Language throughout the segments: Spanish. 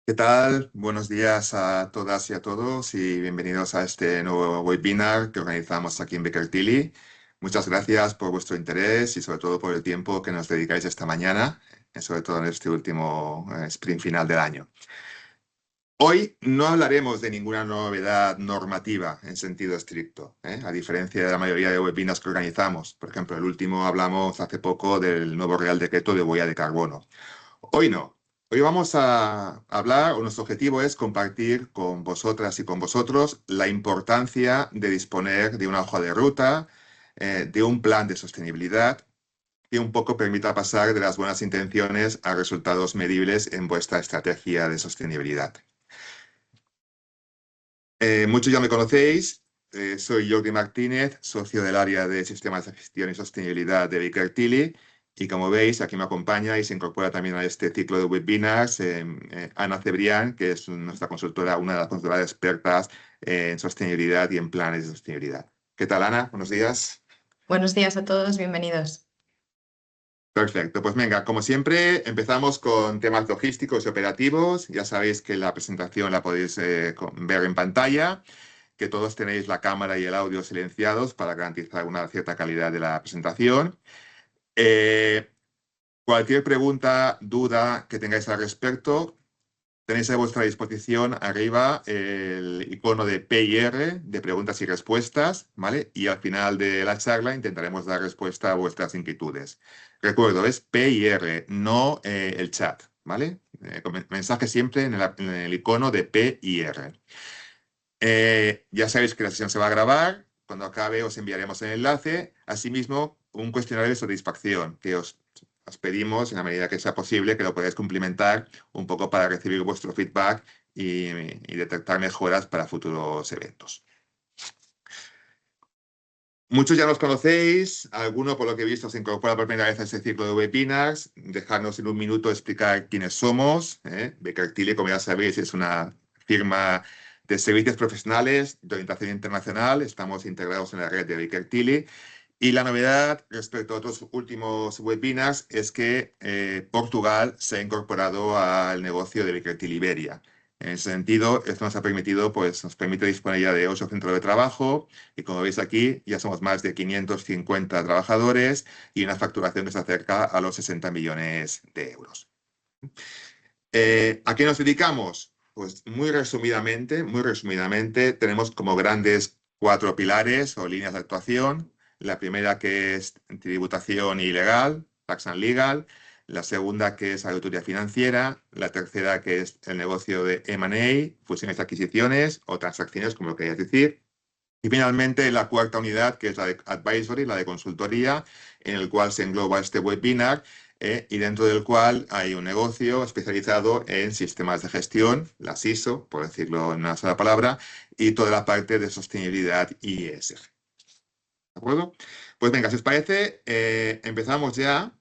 ¿Qué tal? Buenos días a todas y a todos y bienvenidos a este nuevo webinar que organizamos aquí en Baker Tilly. Muchas gracias por vuestro interés y sobre todo por el tiempo que nos dedicáis esta mañana, sobre todo en este último sprint final del año. Hoy no hablaremos de ninguna novedad normativa en sentido estricto, a diferencia de la mayoría de webinars que organizamos. Por ejemplo, el último hablamos hace poco del nuevo Real Decreto de huella de carbono. Hoy no. Hoy vamos a hablar, o nuestro objetivo es compartir con vosotras y con vosotros la importancia de disponer de una hoja de ruta, de un plan de sostenibilidad que un poco permita pasar de las buenas intenciones a resultados medibles en vuestra estrategia de sostenibilidad. Muchos ya me conocéis, soy Jordi Martínez, socio del área de Sistemas de Gestión y Sostenibilidad de Baker Tilly. Y como veis, aquí me acompaña y se incorpora también a este ciclo de webinars Ana Cebrián, que es nuestra consultora, una de las consultoras expertas en sostenibilidad y en planes de sostenibilidad. ¿Qué tal, Ana? Buenos días. Buenos días a todos, bienvenidos. Perfecto, pues venga, como siempre, empezamos con temas logísticos y operativos. Ya sabéis que la presentación la podéis ver en pantalla, que todos tenéis la cámara y el audio silenciados para garantizar una cierta calidad de la presentación. Eh, Cualquier pregunta, duda que tengáis al respecto, tenéis a vuestra disposición arriba el icono de P y R, de preguntas y respuestas, ¿vale? Y al final de la charla intentaremos dar respuesta a vuestras inquietudes. Recuerdo, es P y R, no el chat, ¿vale? Mensaje siempre en el icono de P y R. Ya sabéis que la sesión se va a grabar. Cuando acabe os enviaremos el enlace. Asimismo, un cuestionario de satisfacción que os pedimos, en la medida que sea posible, que lo podáis cumplimentar un poco para recibir vuestro feedback y detectar mejoras para futuros eventos. Muchos ya nos conocéis, alguno por lo que he visto se incorpora por primera vez a este ciclo de webinars. Dejadnos en un minuto explicar quiénes somos. Baker Tilly, como ya sabéis, es una firma de servicios profesionales de orientación internacional. Estamos integrados en la red de Baker Tilly. Y la novedad respecto a otros últimos webinars es que Portugal se ha incorporado al negocio de Baker Tilly Iberia. En ese sentido, esto nos ha permitido, pues, nos permite disponer ya de 8 centros de trabajo y como veis aquí, ya somos más de 550 trabajadores y una facturación que se acerca a los 60 millones de euros. ¿A qué nos dedicamos? Pues muy resumidamente, tenemos como grandes 4 pilares o líneas de actuación. La primera que es tributación y legal, tax and legal. La segunda que es auditoría financiera. La tercera que es el negocio de M&A, fusiones, adquisiciones o transacciones, como lo queráis decir. Y finalmente la cuarta unidad, que es la de advisory, la de consultoría, en el cual se engloba este webinar y dentro del cual hay un negocio especializado en sistemas de gestión, las ISO, por decirlo en una sola palabra, y toda la parte de sostenibilidad y ESG. ¿De acuerdo? Pues venga, si os parece, empezamos ya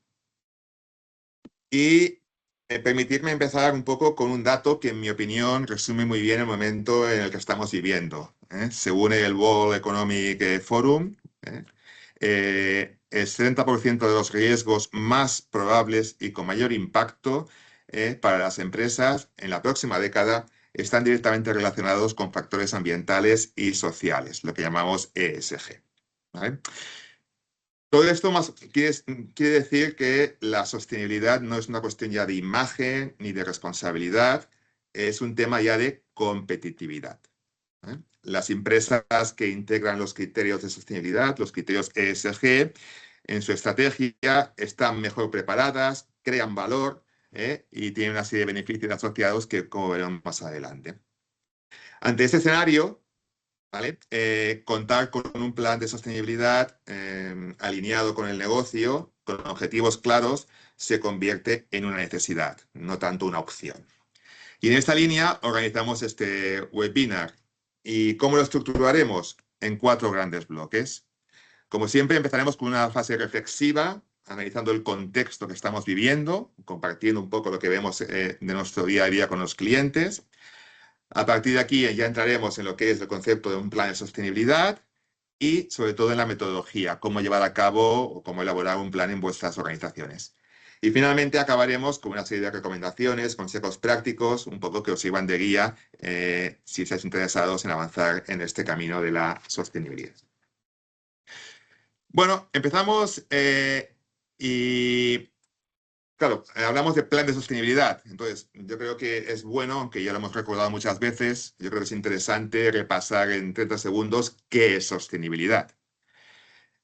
y permitidme empezar un poco con un dato que en mi opinión resume muy bien el momento en el que estamos viviendo. Según el World Economic Forum, el 70% de los riesgos más probables y con mayor impacto para las empresas en la próxima década están directamente relacionados con factores ambientales y sociales, lo que llamamos ESG. ¿Vale? Todo esto quiere decir que la sostenibilidad no es una cuestión ya de imagen ni de responsabilidad, es un tema ya de competitividad. Las empresas que integran los criterios de sostenibilidad, los criterios ESG, en su estrategia están mejor preparadas, crean valor y tienen una serie de beneficios asociados que, como veremos más adelante. Ante este escenario, ¿vale? Contar con un plan de sostenibilidad alineado con el negocio, con objetivos claros, se convierte en una necesidad, no tanto una opción. Y en esta línea organizamos este webinar. ¿Y cómo lo estructuraremos? En 4 grandes bloques. Como siempre, empezaremos con una fase reflexiva, analizando el contexto que estamos viviendo, compartiendo un poco lo que vemos de nuestro día a día con los clientes. A partir de aquí ya entraremos en lo que es el concepto de un plan de sostenibilidad y sobre todo en la metodología, cómo llevar a cabo o cómo elaborar un plan en vuestras organizaciones. Y finalmente acabaremos con una serie de recomendaciones, consejos prácticos, un poco que os sirvan de guía si estáis interesados en avanzar en este camino de la sostenibilidad. Bueno, empezamos y claro, hablamos de plan de sostenibilidad. Entonces, yo creo que es bueno, aunque ya lo hemos recordado muchas veces, yo creo que es interesante repasar en 30 segundos qué es sostenibilidad.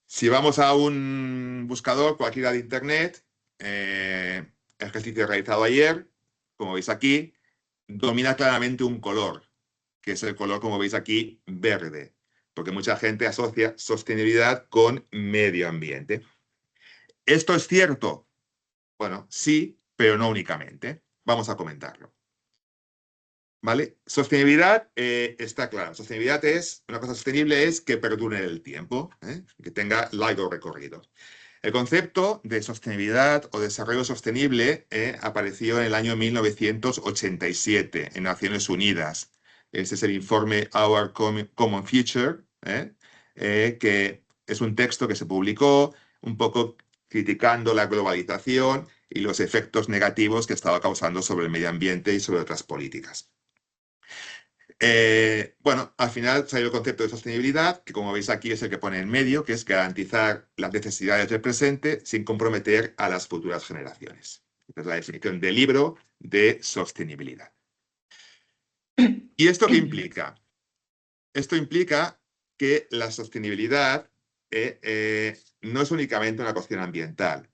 Si vamos a un buscador, cualquiera de Internet, ejercicio realizado ayer, como veis aquí, domina claramente un color, que es el color, como veis aquí, verde, porque mucha gente asocia sostenibilidad con medio ambiente. ¿Esto es cierto? Bueno, sí, pero no únicamente. Vamos a comentarlo. ¿Vale? Sostenibilidad está claro. Sostenibilidad es, una cosa sostenible es que perdure en el tiempo, que tenga largo recorrido. El concepto de sostenibilidad o desarrollo sostenible apareció en el año 1987 en Naciones Unidas. Ese es el informe Our Common Future, que es un texto que se publicó un poco criticando la globalización y los efectos negativos que estaba causando sobre el medio ambiente y sobre otras políticas. Bueno, al final salió el concepto de sostenibilidad, que como veis aquí es el que pone en medio, que es garantizar las necesidades del presente sin comprometer a las futuras generaciones. Esta es la definición del libro de sostenibilidad. ¿Y esto qué implica? Esto implica que la sostenibilidad no es únicamente una cuestión ambiental.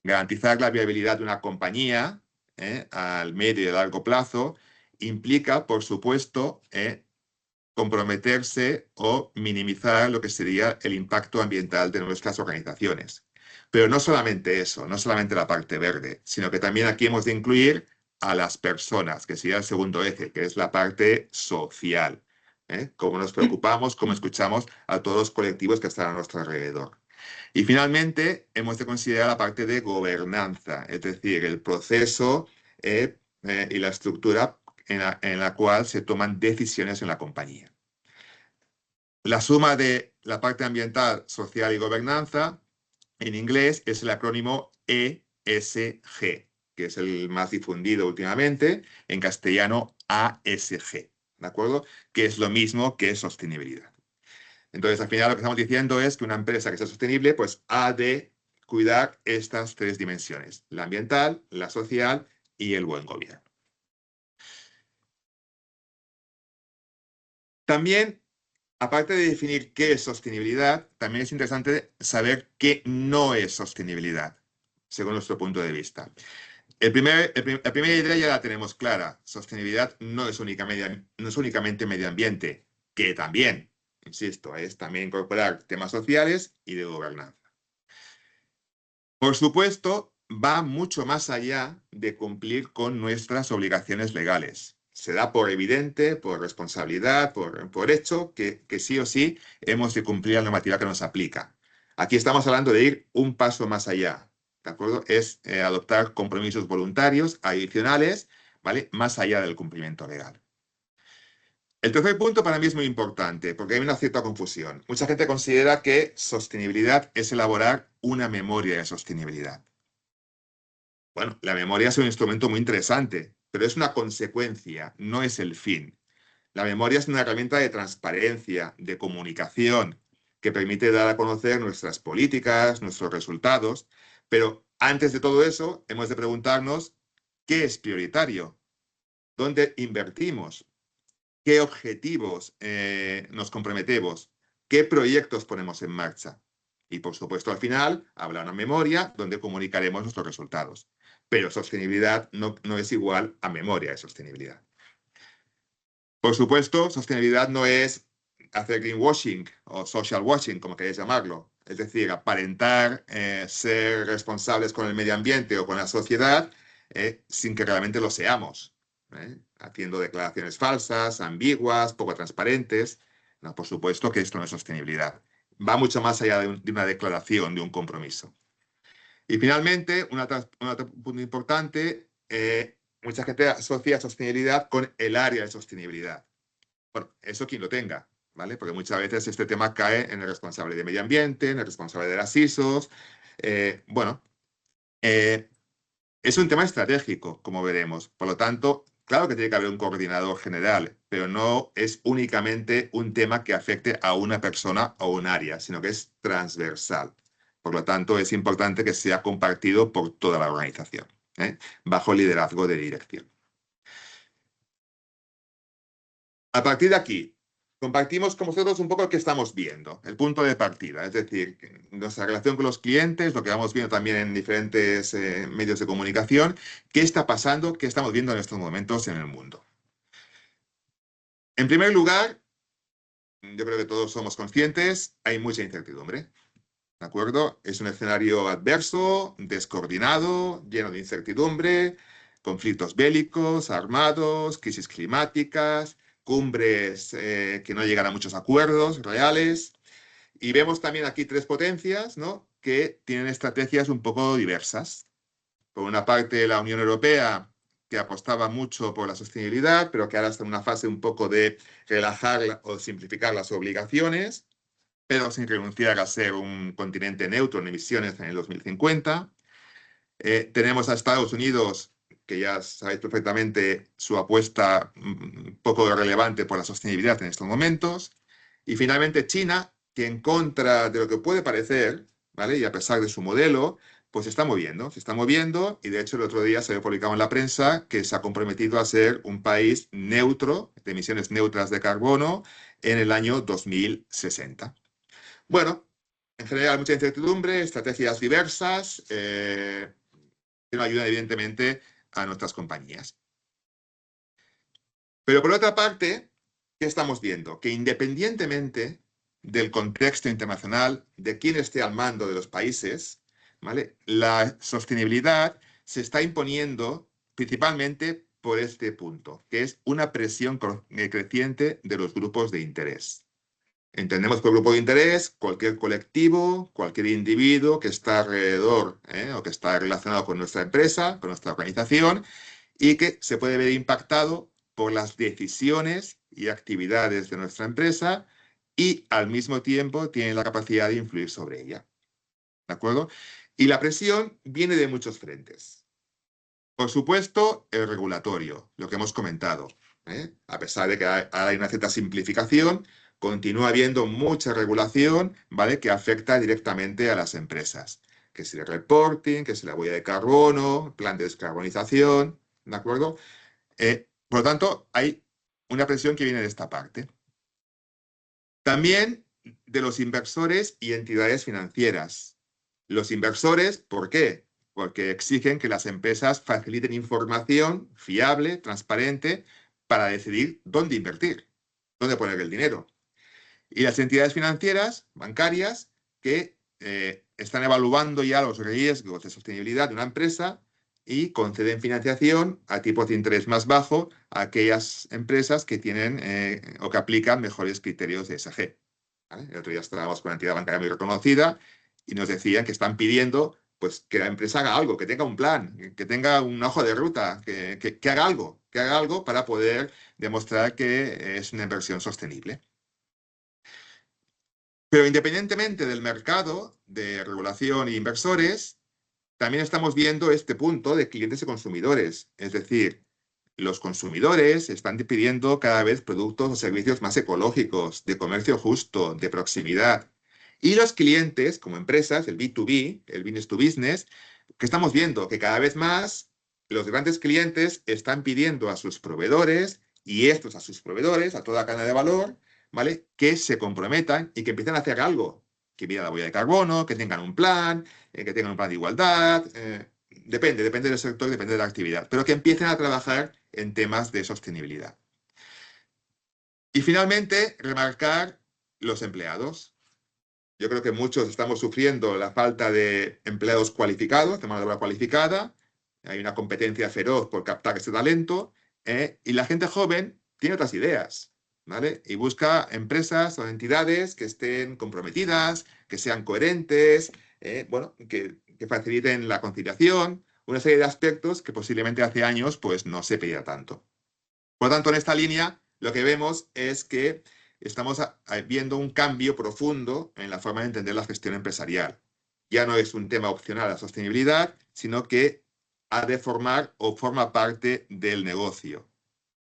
Garantizar la viabilidad de una compañía al medio y a largo plazo implica, por supuesto, comprometerse o minimizar lo que sería el impacto ambiental de nuestras organizaciones. Pero no solamente eso, no solamente la parte verde, sino que también aquí hemos de incluir a las personas, que sería el segundo eje, que es la parte social. Cómo nos preocupamos, cómo escuchamos a todos los colectivos que están a nuestro alrededor. Y finalmente, hemos de considerar la parte de gobernanza, es decir, el proceso y la estructura en la cual se toman decisiones en la compañía. La suma de la parte ambiental, social y gobernanza, en inglés, es el acrónimo ESG, que es el más difundido últimamente, en castellano ASG, ¿de acuerdo? Que es lo mismo que sostenibilidad. Entonces, al final lo que estamos diciendo es que una empresa que sea sostenible, pues ha de cuidar estas tres dimensiones, la ambiental, la social y el buen gobierno. También, aparte de definir qué es sostenibilidad, también es interesante saber qué no es sostenibilidad, según nuestro punto de vista. La primera idea ya la tenemos clara. Sostenibilidad no es únicamente medio ambiente, que también, insisto, es también incorporar temas sociales y de gobernanza. Por supuesto, va mucho más allá de cumplir con nuestras obligaciones legales. Se da por evidente, por responsabilidad, por hecho, que sí o sí hemos de cumplir la normativa que nos aplica. Aquí estamos hablando de ir un paso más allá, ¿de acuerdo? Es adoptar compromisos voluntarios adicionales, ¿vale? Más allá del cumplimiento legal. El tercer punto para mí es muy importante porque hay una cierta confusión. Mucha gente considera que sostenibilidad es elaborar una memoria de sostenibilidad. Bueno, la memoria es un instrumento muy interesante, pero es una consecuencia, no es el fin. La memoria es una herramienta de transparencia, de comunicación, que permite dar a conocer nuestras políticas, nuestros resultados, pero antes de todo eso hemos de preguntarnos qué es prioritario, dónde invertimos, qué objetivos nos comprometemos, qué proyectos ponemos en marcha. Y por supuesto, al final, habrá una memoria donde comunicaremos nuestros resultados. Pero sostenibilidad no es igual a memoria de sostenibilidad. Por supuesto, sostenibilidad no es hacer greenwashing o social washing, como queréis llamarlo. Es decir, aparentar ser responsables con el medio ambiente o con la sociedad sin que realmente lo seamos. Haciendo declaraciones falsas, ambiguas, poco transparentes. No, por supuesto que esto no es sostenibilidad. Va mucho más allá de una declaración, de un compromiso. Y finalmente, un otro punto importante, mucha gente asocia sostenibilidad con el área de sostenibilidad. Bueno, eso quien lo tenga, ¿vale? Porque muchas veces este tema cae en el responsable de medio ambiente, en el responsable de las ISOs. Bueno, Es un tema estratégico, como veremos. Por lo tanto, claro que tiene que haber un coordinador general, pero no es únicamente un tema que afecte a una persona o un área, sino que es transversal. Por lo tanto, es importante que sea compartido por toda la organización, bajo el liderazgo de dirección. A partir de aquí, compartimos con vosotros un poco qué estamos viendo, el punto de partida, es decir, nuestra relación con los clientes, lo que vamos viendo también en diferentes medios de comunicación, qué está pasando, qué estamos viendo en estos momentos en el mundo. En primer lugar, yo creo que todos somos conscientes, hay mucha incertidumbre, ¿de acuerdo? Es un escenario adverso, descoordinado, lleno de incertidumbre, conflictos bélicos, armados, crisis climáticas, cumbres que no llegan a muchos acuerdos reales. Y vemos también aquí tres potencias, ¿no?, que tienen estrategias un poco diversas. Por una parte, la Unión Europea, que apostaba mucho por la sostenibilidad, pero que ahora está en una fase un poco de relajar o simplificar las obligaciones, pero sin renunciar a ser un continente neutro en emisiones en el 2050. Tenemos a Estados Unidos, que ya sabéis perfectamente su apuesta poco relevante por la sostenibilidad en estos momentos. Y finalmente China, que en contra de lo que puede parecer, ¿vale?, y a pesar de su modelo, pues se está moviendo, y de hecho el otro día se había publicado en la prensa que se ha comprometido a ser un país neutro, de emisiones neutras de carbono, en el año 2060. Bueno, en general mucha incertidumbre, estrategias diversas, que no ayudan evidentemente a nuestras compañías. Pero por otra parte, ¿qué estamos viendo? Que independientemente del contexto internacional, de quién esté al mando de los países, ¿vale?, la sostenibilidad se está imponiendo principalmente por este punto, que es una presión creciente de los grupos de interés. Entendemos por grupo de interés cualquier colectivo, cualquier individuo que está alrededor o que está relacionado con nuestra empresa, con nuestra organización, y que se puede ver impactado por las decisiones y actividades de nuestra empresa y al mismo tiempo tiene la capacidad de influir sobre ella. ¿De acuerdo? Y la presión viene de muchos frentes. Por supuesto, el regulatorio, lo que hemos comentado. A pesar de que hay una cierta simplificación, continúa habiendo mucha regulación, ¿vale?, que afecta directamente a las empresas. Que si el reporting, que si la huella de carbono, plan de descarbonización, ¿de acuerdo? Por lo tanto, hay una presión que viene de esta parte. También de los inversores y entidades financieras. Los inversores, ¿por qué? Porque exigen que las empresas faciliten información fiable, transparente, para decidir dónde invertir, dónde poner el dinero. Y las entidades financieras, bancarias, que están evaluando ya los riesgos de sostenibilidad de una empresa y conceden financiación a tipos de interés más bajo a aquellas empresas que tienen o que aplican mejores criterios de ESG. ¿Vale? El otro día estábamos con una entidad bancaria muy reconocida y nos decían que están pidiendo, pues, que la empresa haga algo, que tenga un plan, que tenga un ojo de ruta, que haga algo para poder demostrar que es una inversión sostenible. Pero independientemente del mercado de regulación e inversores, también estamos viendo este punto de clientes y consumidores. Es decir, los consumidores están pidiendo cada vez productos o servicios más ecológicos, de comercio justo, de proximidad. Y los clientes, como empresas, el B2B, el business to business, que estamos viendo que cada vez más los grandes clientes están pidiendo a sus proveedores, y estos a sus proveedores, a toda cadena de valor, ¿vale?, que se comprometan y que empiecen a hacer algo, que midan la huella de carbono, que tengan un plan, que tengan un plan de igualdad, depende del sector, depende de la actividad, pero que empiecen a trabajar en temas de sostenibilidad. Y finalmente, remarcar los empleados. Yo creo que muchos estamos sufriendo la falta de empleados cualificados, de mano de obra cualificada. Hay una competencia feroz por captar ese talento, y la gente joven tiene otras ideas, ¿vale? Y busca empresas o entidades que estén comprometidas, que sean coherentes, bueno, que faciliten la conciliación, una serie de aspectos que posiblemente hace años pues, no se pedía tanto. Por lo tanto, en esta línea, lo que vemos es que estamos viendo un cambio profundo en la forma de entender la gestión empresarial. Ya no es un tema opcional la sostenibilidad, sino que ha de formar o forma parte del negocio.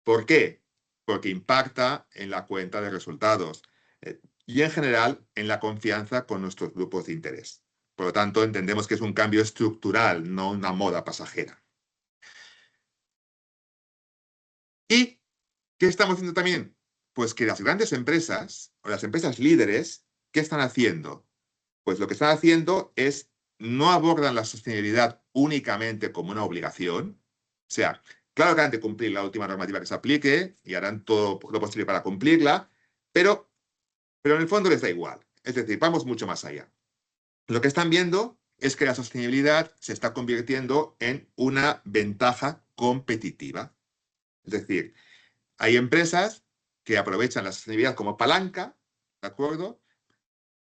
¿Por qué? Porque impacta en la cuenta de resultados y en general en la confianza con nuestros grupos de interés. Por lo tanto, entendemos que es un cambio estructural, no una moda pasajera. ¿Y qué estamos haciendo también? Pues que las grandes empresas o las empresas líderes, ¿qué están haciendo? Pues lo que están haciendo es no abordan la sostenibilidad únicamente como una obligación. O sea, claro que han de cumplir la última normativa que se aplique y harán todo lo posible para cumplirla, pero en el fondo les da igual. Es decir, vamos mucho más allá. Lo que están viendo es que la sostenibilidad se está convirtiendo en una ventaja competitiva. Es decir, hay empresas que aprovechan la sostenibilidad como palanca, ¿de acuerdo?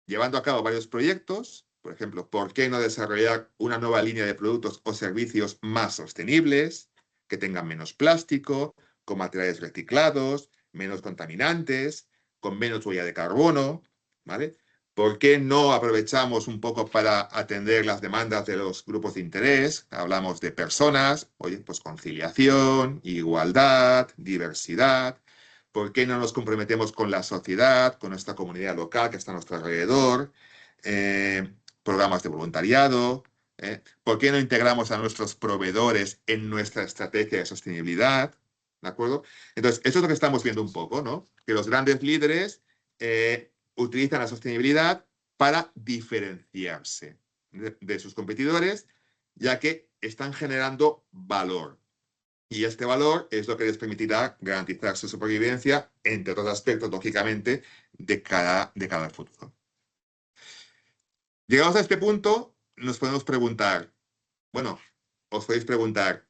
Llevando a cabo varios proyectos. Por ejemplo, ¿por qué no desarrollar una nueva línea de productos o servicios más sostenibles, que tengan menos plástico, con materiales reciclados, menos contaminantes, con menos huella de carbono? ¿Vale? ¿Por qué no aprovechamos un poco para atender las demandas de los grupos de interés? Hablamos de personas, oye, pues conciliación, igualdad, diversidad. ¿Por qué no nos comprometemos con la sociedad, con nuestra comunidad local que está a nuestro alrededor? Programas de voluntariado. ¿Por qué no integramos a nuestros proveedores en nuestra estrategia de sostenibilidad? ¿De acuerdo? Entonces, eso es lo que estamos viendo un poco, ¿no? Que los grandes líderes utilizan la sostenibilidad para diferenciarse de sus competidores, ya que están generando valor. Y este valor es lo que les permitirá garantizar su supervivencia, entre otros aspectos, lógicamente, de cara al futuro. Llegados a este punto, nos podemos preguntar, bueno, os podéis preguntar,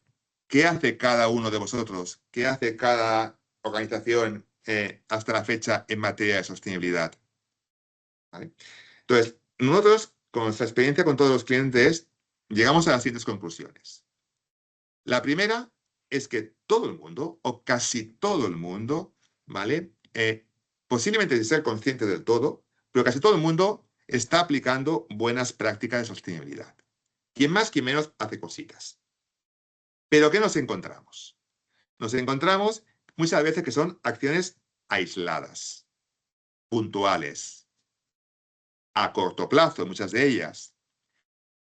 ¿qué hace cada uno de vosotros? ¿Qué hace cada organización hasta la fecha en materia de sostenibilidad? ¿Vale? Entonces, nosotros, con nuestra experiencia con todos los clientes, llegamos a las siguientes conclusiones. La primera es que todo el mundo, o casi todo el mundo, ¿vale? Posiblemente sin ser consciente del todo, pero casi todo el mundo está aplicando buenas prácticas de sostenibilidad. Quien más, quien menos hace cositas. Pero ¿qué nos encontramos? Nos encontramos muchas veces que son acciones aisladas, puntuales, a corto plazo, muchas de ellas,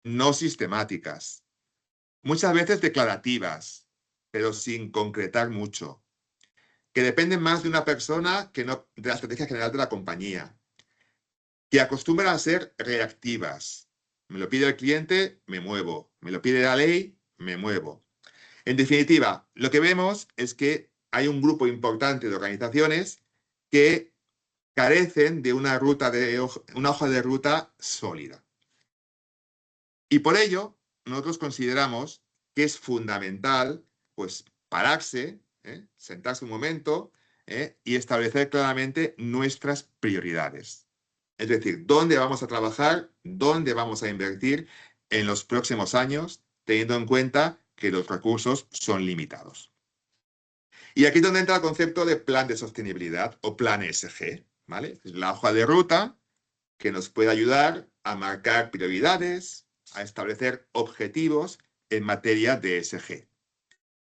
no sistemáticas, muchas veces declarativas, pero sin concretar mucho, que dependen más de una persona que no de la estrategia general de la compañía, que acostumbran a ser reactivas. Me lo pide el cliente, me muevo. Me lo pide la ley, me muevo. En definitiva, lo que vemos es que hay un grupo importante de organizaciones que carecen de una hoja de ruta sólida. Y por ello, nosotros consideramos que es fundamental, pues, pararse, sentarse un momento y establecer claramente nuestras prioridades. Es decir, dónde vamos a trabajar, dónde vamos a invertir en los próximos años, teniendo en cuenta que los recursos son limitados. Y aquí es donde entra el concepto de plan de sostenibilidad o plan ESG, ¿vale? Es la hoja de ruta que nos puede ayudar a marcar prioridades, a establecer objetivos en materia de ESG.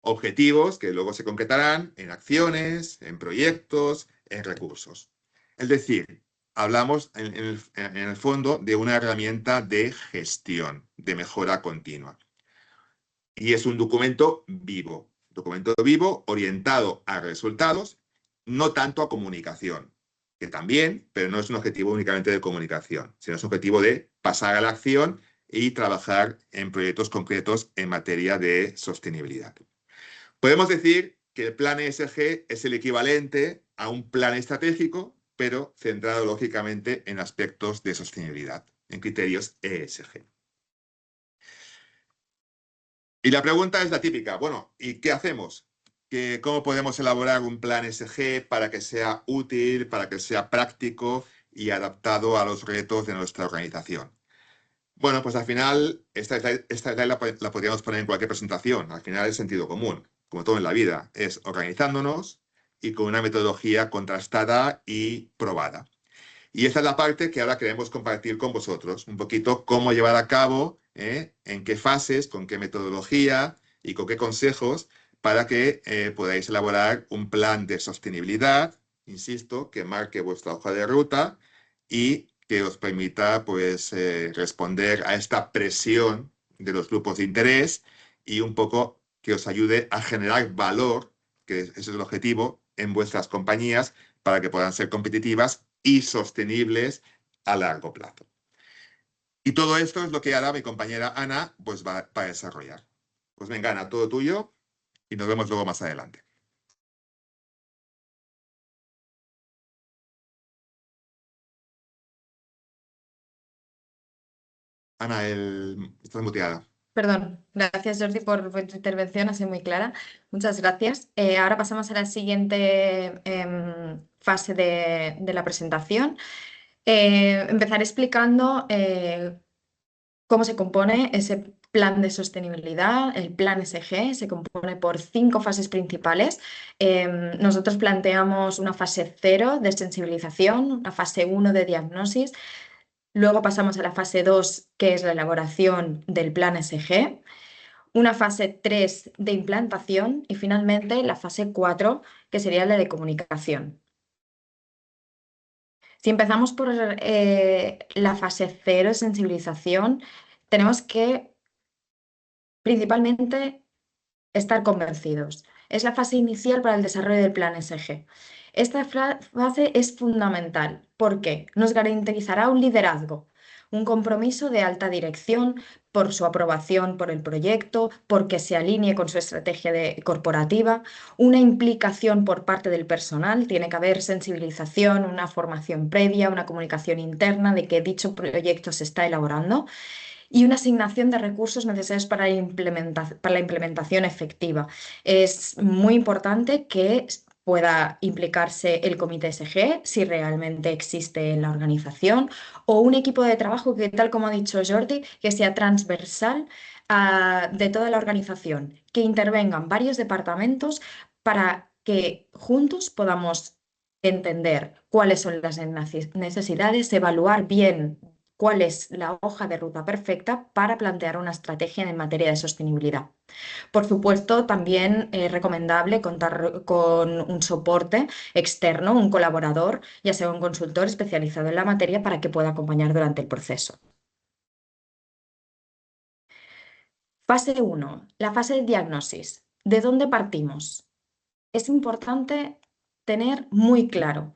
Objetivos que luego se concretarán en acciones, en proyectos, en recursos. Es decir, hablamos en el fondo de una herramienta de gestión, de mejora continua. Y es un documento vivo orientado a resultados, no tanto a comunicación, que también, pero no es un objetivo únicamente de comunicación, sino es un objetivo de pasar a la acción y trabajar en proyectos concretos en materia de sostenibilidad. Podemos decir que el plan ESG es el equivalente a un plan estratégico, pero centrado lógicamente en aspectos de sostenibilidad, en criterios ESG. Y la pregunta es la típica, bueno, ¿y qué hacemos? ¿Cómo podemos elaborar un plan ESG para que sea útil, para que sea práctico y adaptado a los retos de nuestra organización? Bueno, pues al final, esta slide la podríamos poner en cualquier presentación. Al final es sentido común, como todo en la vida. Es organizándonos y con una metodología contrastada y probada. Y esta es la parte que ahora queremos compartir con vosotros, un poquito cómo llevar a cabo, en qué fases, con qué metodología y con qué consejos para que podáis elaborar un plan de sostenibilidad, insisto, que marque vuestra hoja de ruta y que os permita pues, responder a esta presión de los grupos de interés y un poco que os ayude a generar valor, que ese es el objetivo, en vuestras compañías para que puedan ser competitivas y sostenibles a largo plazo. Y todo esto es lo que ahora mi compañera Ana pues, va a desarrollar. Pues venga, Ana, todo tuyo y nos vemos luego más adelante. Ana, estás muteada. Perdón, gracias Jordi por tu intervención, ha sido muy clara. Muchas gracias. Ahora pasamos a la siguiente fase de la presentación. Empezaré explicando cómo se compone ese plan de sostenibilidad. El plan SG se compone por 5 fases principales. Nosotros planteamos una fase 0 de sensibilización, una fase 1 de diagnosis. Luego pasamos a la fase 2, que es la elaboración del plan SG, una fase 3 de implantación y finalmente la fase 4, que sería la de comunicación. Si empezamos por la fase 0 de sensibilización, tenemos que principalmente estar convencidos. Es la fase inicial para el desarrollo del plan SG. Esta fase es fundamental porque nos garantizará un liderazgo, un compromiso de alta dirección por su aprobación por el proyecto, porque se alinee con su estrategia corporativa, una implicación por parte del personal, tiene que haber sensibilización, una formación previa, una comunicación interna de que dicho proyecto se está elaborando y una asignación de recursos necesarios para la implementación efectiva. Es muy importante que pueda implicarse el comité SG, si realmente existe en la organización, o un equipo de trabajo que, tal como ha dicho Jordi, que sea transversal de toda la organización, que intervengan varios departamentos para que juntos podamos entender cuáles son las necesidades, evaluar bien cuál es la hoja de ruta perfecta para plantear una estrategia en materia de sostenibilidad. Por supuesto, también es recomendable contar con un soporte externo, un colaborador, ya sea un consultor especializado en la materia, para que pueda acompañar durante el proceso. Fase 1, la fase de diagnosis. ¿De dónde partimos? Es importante tener muy claro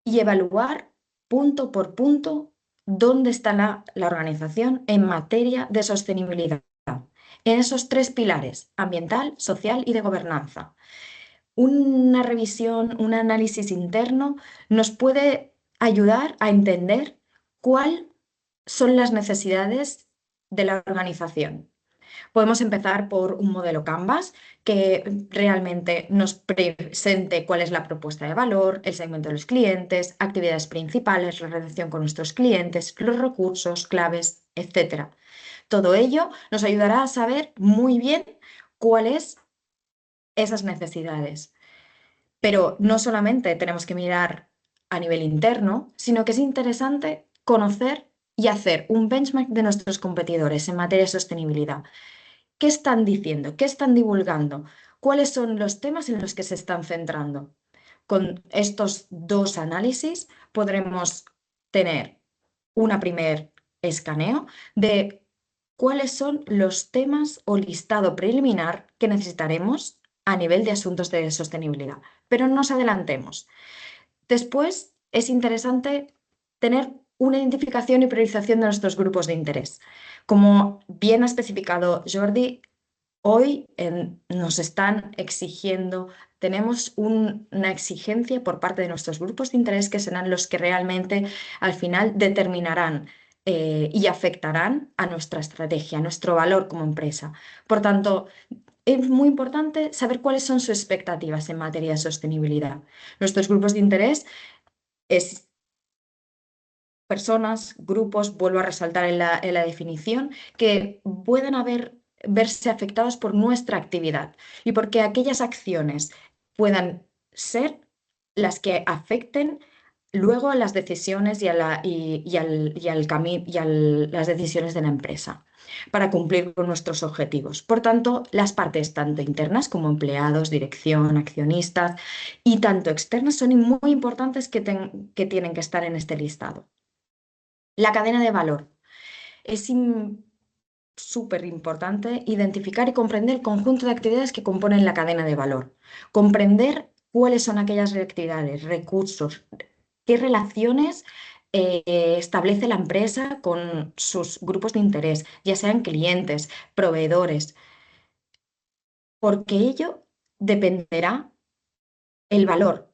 y evaluar punto por punto dónde está la organización en materia de sostenibilidad, en esos 3 pilares: ambiental, social y de gobernanza. Una revisión, un análisis interno nos puede ayudar a entender cuáles son las necesidades de la organización. Podemos empezar por un modelo Canvas que realmente nos presente cuál es la propuesta de valor, el segmento de los clientes, actividades principales, la relación con nuestros clientes, los recursos, claves, etc. Todo ello nos ayudará a saber muy bien cuáles esas necesidades. Pero no solamente tenemos que mirar a nivel interno, sino que es interesante conocer y hacer un benchmark de nuestros competidores en materia de sostenibilidad. ¿Qué están diciendo? ¿Qué están divulgando? ¿Cuáles son los temas en los que se están centrando? Con estos 2 análisis podremos tener un primer escaneo de cuáles son los temas o listado preliminar que necesitaremos a nivel de asuntos de sostenibilidad. Pero no nos adelantemos. Después es interesante tener una identificación y priorización de nuestros grupos de interés. Como bien ha especificado Jordi, hoy nos están exigiendo, tenemos una exigencia por parte de nuestros grupos de interés, que serán los que realmente al final determinarán y afectarán a nuestra estrategia, a nuestro valor como empresa. Por tanto, es muy importante saber cuáles son sus expectativas en materia de sostenibilidad. Nuestros grupos de interés es personas, grupos, vuelvo a resaltar en la definición, que puedan verse afectados por nuestra actividad y porque aquellas acciones puedan ser las que afecten luego las decisiones las decisiones de la empresa para cumplir con nuestros objetivos. Por tanto, las partes tanto internas como empleados, dirección, accionistas y tanto externas son muy importantes que tienen que estar en este listado. La cadena de valor. Es súper importante identificar y comprender el conjunto de actividades que componen la cadena de valor. Comprender cuáles son aquellas actividades, recursos, qué relaciones establece la empresa con sus grupos de interés, ya sean clientes, proveedores, porque ello dependerá el valor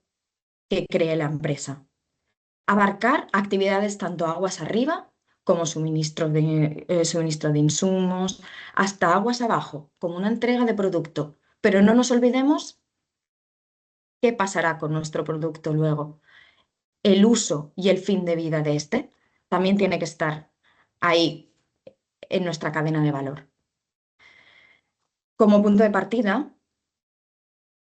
que cree la empresa. Abarcar actividades tanto aguas arriba como suministro de insumos, hasta aguas abajo, como una entrega de producto. Pero no nos olvidemos qué pasará con nuestro producto luego. El uso y el fin de vida de este también tiene que estar ahí en nuestra cadena de valor. Como punto de partida,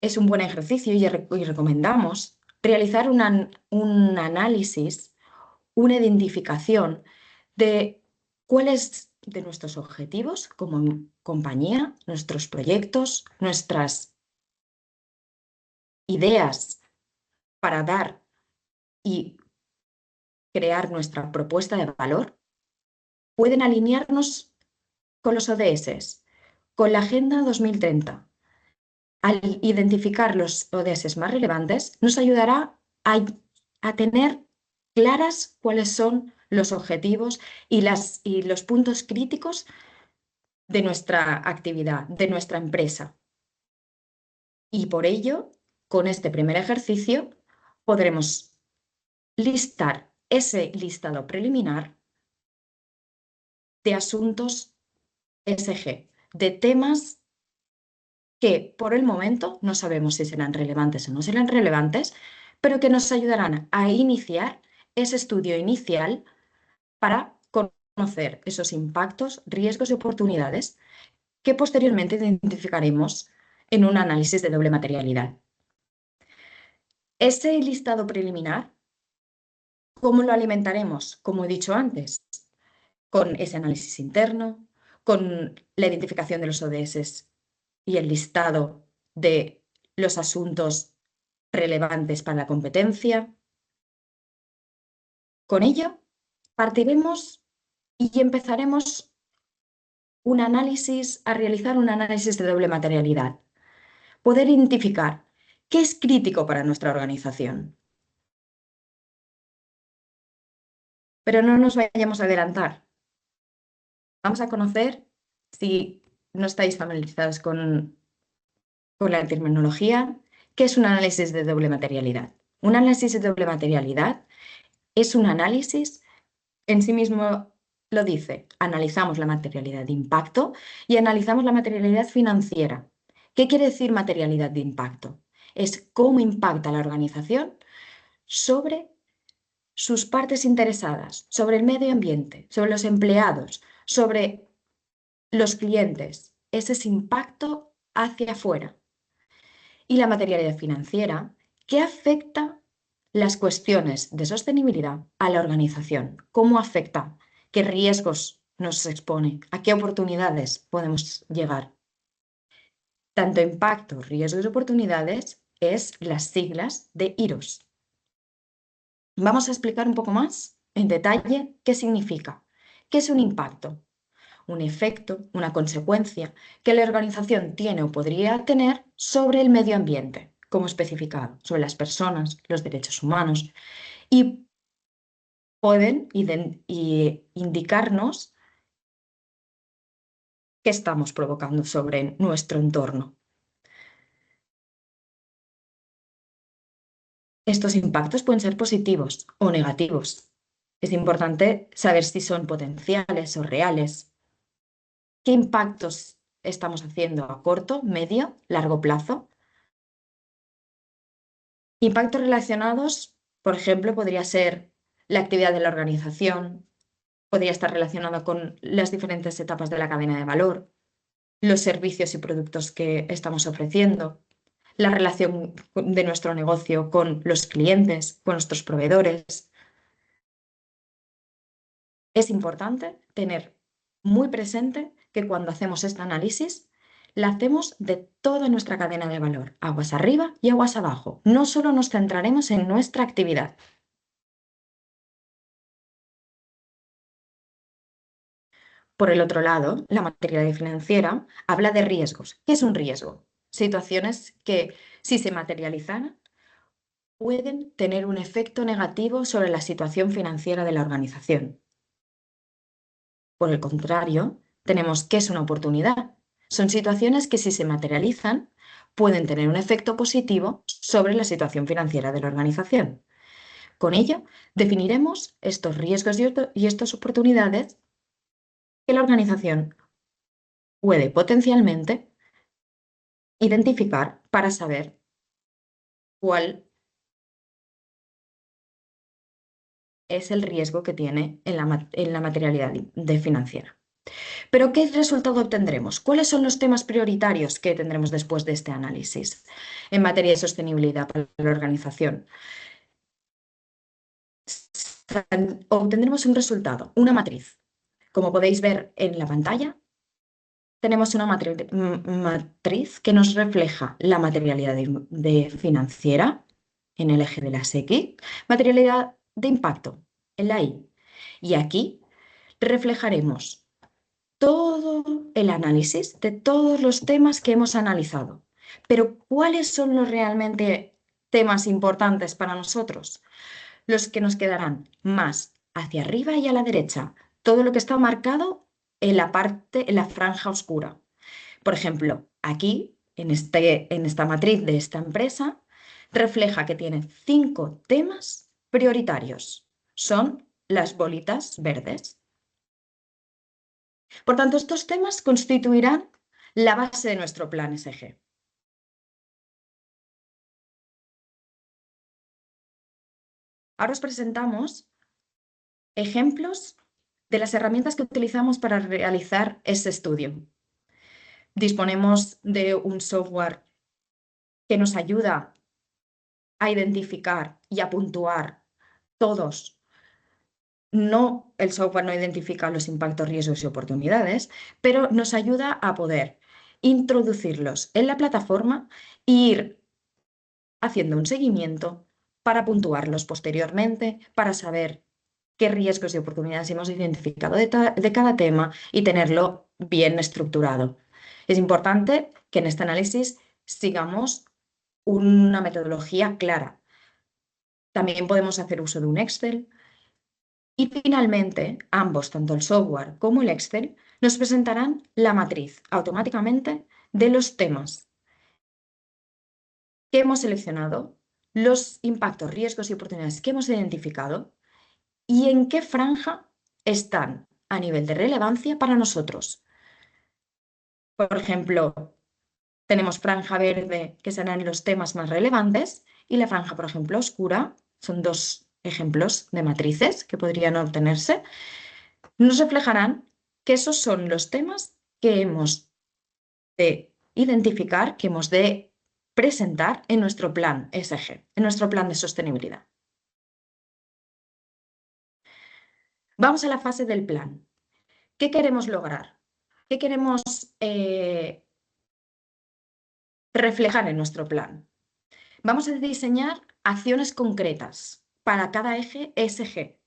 es un buen ejercicio y recomendamos realizar un análisis, una identificación de cuáles de nuestros objetivos como compañía, nuestros proyectos, nuestras ideas para dar y crear nuestra propuesta de valor pueden alinearnos con los ODS, con la Agenda 2030. Al identificar los ODS más relevantes, nos ayudará a tener claras cuáles son los objetivos y los puntos críticos de nuestra actividad, de nuestra empresa. Y por ello, con este primer ejercicio, podremos listar ese listado preliminar de asuntos SG, de temas que por el momento no sabemos si serán relevantes o no serán relevantes, pero que nos ayudarán a iniciar ese estudio inicial para conocer esos impactos, riesgos y oportunidades que posteriormente identificaremos en un análisis de doble materialidad. Ese listado preliminar, ¿cómo lo alimentaremos? Como he dicho antes, con ese análisis interno, con la identificación de los ODS y el listado de los asuntos relevantes para la competencia. Con ello, partiremos y empezaremos a realizar un análisis de doble materialidad. Poder identificar qué es crítico para nuestra organización. Pero no nos vayamos a adelantar. Vamos a conocer, si no estáis familiarizados con la terminología, qué es un análisis de doble materialidad. Un análisis de doble materialidad es un análisis, en sí mismo lo dice, analizamos la materialidad de impacto y analizamos la materialidad financiera. ¿Qué quiere decir materialidad de impacto? Es cómo impacta la organización sobre sus partes interesadas, sobre el medio ambiente, sobre los empleados, sobre los clientes. Ese es impacto hacia afuera. Y la materialidad financiera, ¿qué afecta las cuestiones de sostenibilidad a la organización? ¿Cómo afecta? ¿Qué riesgos nos expone? ¿A qué oportunidades podemos llegar? Tanto impacto, riesgos y oportunidades es las siglas de IROS. Vamos a explicar un poco más en detalle qué significa. ¿Qué es un impacto? Un efecto, una consecuencia que la organización tiene o podría tener sobre el medio ambiente, como especificado, sobre las personas, los derechos humanos, y pueden indicarnos qué estamos provocando sobre nuestro entorno. Estos impactos pueden ser positivos o negativos. Es importante saber si son potenciales o reales. ¿Qué impactos estamos haciendo a corto, medio, largo plazo? Impactos relacionados, por ejemplo, podría ser la actividad de la organización, podría estar relacionado con las diferentes etapas de la cadena de valor, los servicios y productos que estamos ofreciendo, la relación de nuestro negocio con los clientes, con nuestros proveedores. Es importante tener muy presente que cuando hacemos este análisis, la hacemos de toda nuestra cadena de valor, aguas arriba y aguas abajo. No solo nos centraremos en nuestra actividad. Por el otro lado, la materialidad financiera habla de riesgos. ¿Qué es un riesgo? Situaciones que, si se materializan, pueden tener un efecto negativo sobre la situación financiera de la organización. Por el contrario, tenemos qué es una oportunidad. Son situaciones que, si se materializan, pueden tener un efecto positivo sobre la situación financiera de la organización. Con ello, definiremos estos riesgos y estas oportunidades que la organización puede potencialmente identificar para saber cuál es el riesgo que tiene en la materialidad financiera. Pero, ¿qué resultado obtendremos? ¿Cuáles son los temas prioritarios que tendremos después de este análisis en materia de sostenibilidad para la organización? Obtendremos un resultado, una matriz. Como podéis ver en la pantalla, tenemos una matriz que nos refleja la materialidad financiera en el eje de las X, materialidad de impacto en la Y. Y aquí reflejaremos todo el análisis de todos los temas que hemos analizado. Pero, ¿cuáles son los realmente temas importantes para nosotros? Los que nos quedarán más hacia arriba y a la derecha. Todo lo que está marcado en la parte, en la franja oscura. Por ejemplo, aquí, en esta matriz de esta empresa, refleja que tiene 5 temas prioritarios. Son las bolitas verdes. Por tanto, estos temas constituirán la base de nuestro plan SG. Ahora os presentamos ejemplos de las herramientas que utilizamos para realizar este estudio. Disponemos de un software que nos ayuda a identificar y a puntuar todos. No, el software no identifica los impactos, riesgos y oportunidades, pero nos ayuda a poder introducirlos en la plataforma e ir haciendo un seguimiento para puntuarlos posteriormente, para saber qué riesgos y oportunidades hemos identificado de cada tema y tenerlo bien estructurado. Es importante que en este análisis sigamos una metodología clara. También podemos hacer uso de un Excel. Y finalmente, ambos, tanto el software como el Excel, nos presentarán la matriz automáticamente de los temas que hemos seleccionado, los impactos, riesgos y oportunidades que hemos identificado y en qué franja están a nivel de relevancia para nosotros. Por ejemplo, tenemos franja verde, que serán los temas más relevantes, y la franja, por ejemplo, oscura. Son 2 ejemplos de matrices que podrían obtenerse. Nos reflejarán que esos son los temas que hemos de identificar, que hemos de presentar en nuestro plan SG, en nuestro plan de sostenibilidad. Vamos a la fase del plan. ¿Qué queremos lograr? ¿Qué queremos reflejar en nuestro plan? Vamos a diseñar acciones concretas para cada eje SG,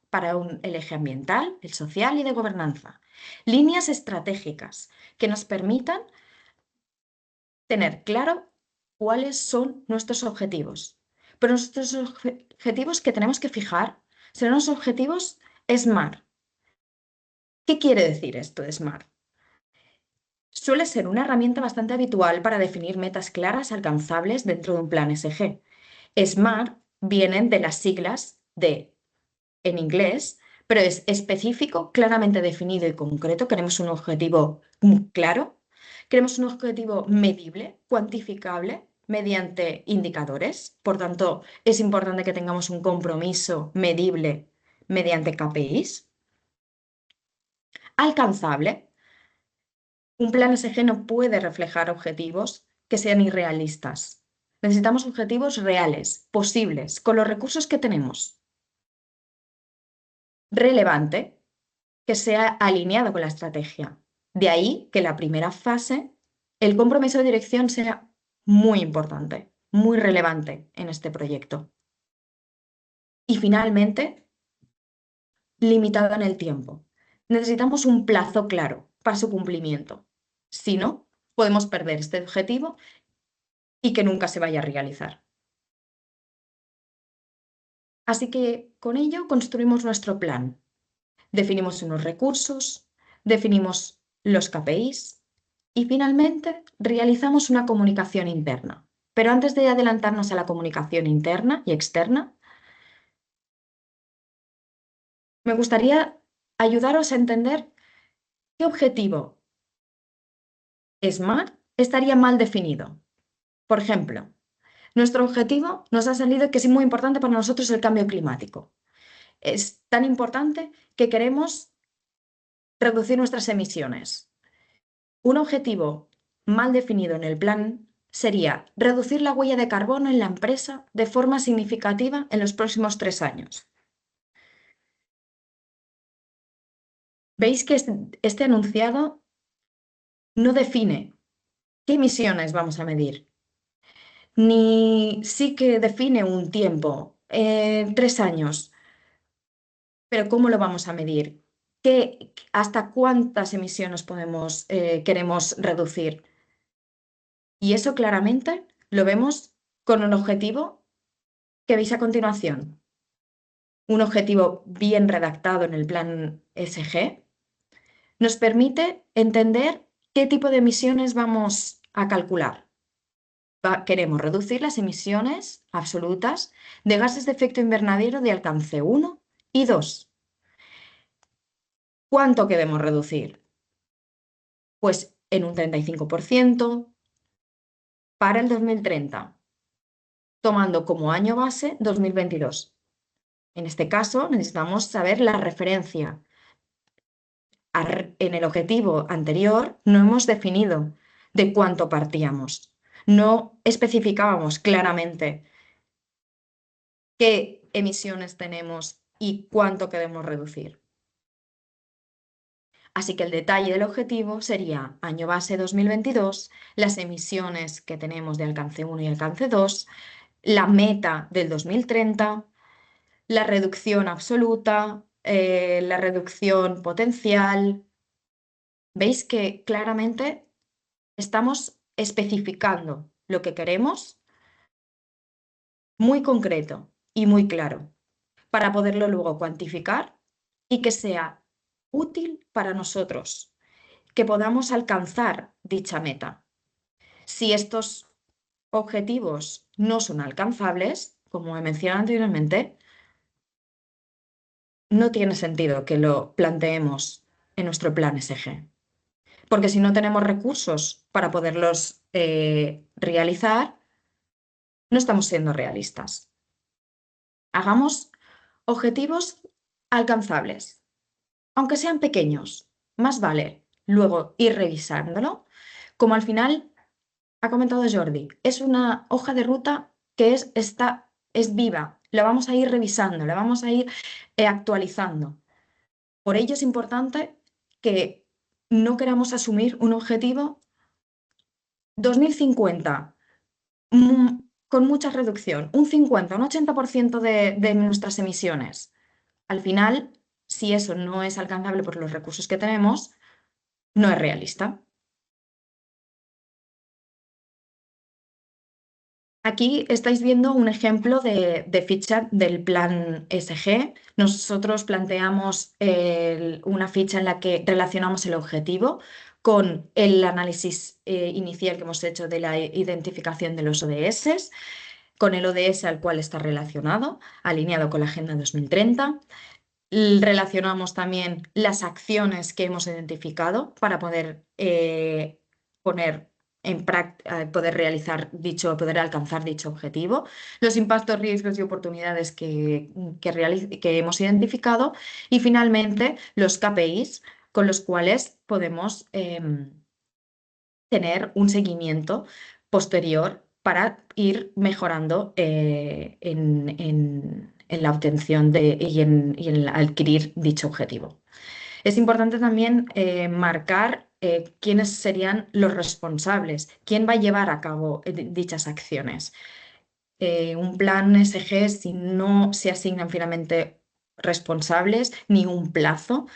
para el eje ambiental, el social y de gobernanza. Líneas estratégicas que nos permitan tener claro cuáles son nuestros objetivos. Pero nuestros objetivos que tenemos que fijar serán los objetivos SMART. ¿Qué quiere decir esto de SMART? Suele ser una herramienta bastante habitual para definir metas claras alcanzables dentro de un plan SG. SMART vienen de las siglas de, en inglés, pero es específico, claramente definido y concreto. Queremos un objetivo claro, queremos un objetivo medible, cuantificable, mediante indicadores. Por tanto, es importante que tengamos un compromiso medible mediante KPIs. Alcanzable. Un plan SG no puede reflejar objetivos que sean irrealistas. Necesitamos objetivos reales, posibles, con los recursos que tenemos. Relevante, que sea alineado con la estrategia. De ahí que la primera fase, el compromiso de dirección, sea muy importante, muy relevante en este proyecto. Y finalmente, limitado en el tiempo. Necesitamos un plazo claro para su cumplimiento. Si no, podemos perder este objetivo y que nunca se vaya a realizar. Así que con ello construimos nuestro plan. Definimos unos recursos, definimos los KPIs y finalmente realizamos una comunicación interna. Pero antes de adelantarnos a la comunicación interna y externa, me gustaría ayudaros a entender qué objetivo estaría mal definido. Por ejemplo, nuestro objetivo nos ha salido que es muy importante para nosotros el cambio climático. Es tan importante que queremos reducir nuestras emisiones. Un objetivo mal definido en el plan sería reducir la huella de carbono en la empresa de forma significativa en los próximos 3 años. Veis que este enunciado no define qué emisiones vamos a medir, ni sí que define un tiempo, 3 años, pero ¿cómo lo vamos a medir? ¿Hasta cuántas emisiones queremos reducir? Y eso claramente lo vemos con un objetivo que veis a continuación. Un objetivo bien redactado en el plan SG nos permite entender qué tipo de emisiones vamos a calcular. Queremos reducir las emisiones absolutas de gases de efecto invernadero de alcance 1 y 2. ¿Cuánto queremos reducir? Pues en un 35% para el 2030, tomando como año base 2022. En este caso, necesitamos saber la referencia. En el objetivo anterior no hemos definido de cuánto partíamos. No especificábamos claramente qué emisiones tenemos y cuánto queremos reducir. Así que el detalle del objetivo sería año base 2022, las emisiones que tenemos de alcance 1 y alcance 2, la meta del 2030, la reducción absoluta, la reducción potencial. Veis que claramente estamos especificando lo que queremos muy concreto y muy claro para poderlo luego cuantificar y que sea útil para nosotros, que podamos alcanzar dicha meta. Si estos objetivos no son alcanzables, como he mencionado anteriormente, no tiene sentido que lo planteemos en nuestro plan SG. Porque si no tenemos recursos para poderlos realizar, no estamos siendo realistas. Hagamos objetivos alcanzables, aunque sean pequeños. Más vale luego ir revisándolo. Como al final ha comentado Jordi, es una hoja de ruta que es viva. La vamos a ir revisando, la vamos a ir actualizando. Por ello es importante que no queramos asumir un objetivo 2050 con mucha reducción, un 50, un 80% de nuestras emisiones. Al final, si eso no es alcanzable por los recursos que tenemos, no es realista. Aquí estáis viendo un ejemplo de ficha del plan SG. Nosotros planteamos una ficha en la que relacionamos el objetivo con el análisis inicial que hemos hecho de la identificación de los ODS, con el ODS al cual está relacionado, alineado con la Agenda 2030. Relacionamos también las acciones que hemos identificado para poder poner en práctica, poder alcanzar dicho objetivo, los impactos, riesgos y oportunidades que hemos identificado y finalmente los KPIs con los cuales podemos tener un seguimiento posterior para ir mejorando en la obtención y en adquirir dicho objetivo. Es importante también marcar quiénes serían los responsables, quién va a llevar a cabo dichas acciones. Un plan SG, si no se asignan finalmente responsables ni un plazo,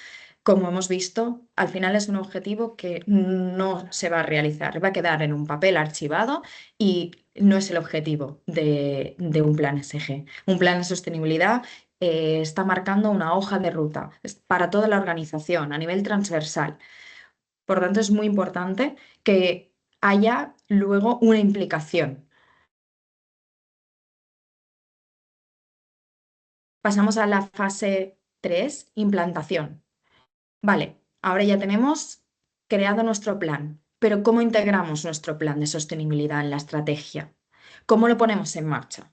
como hemos visto, al final es un objetivo que no se va a realizar, va a quedar en un papel archivado y no es el objetivo de un plan SG. Un plan de sostenibilidad está marcando una hoja de ruta para toda la organización a nivel transversal. Por tanto, es muy importante que haya luego una implicación. Pasamos a la fase 3, implantación. Vale, ahora ya tenemos creado nuestro plan, pero ¿cómo integramos nuestro plan de sostenibilidad en la estrategia? ¿Cómo lo ponemos en marcha?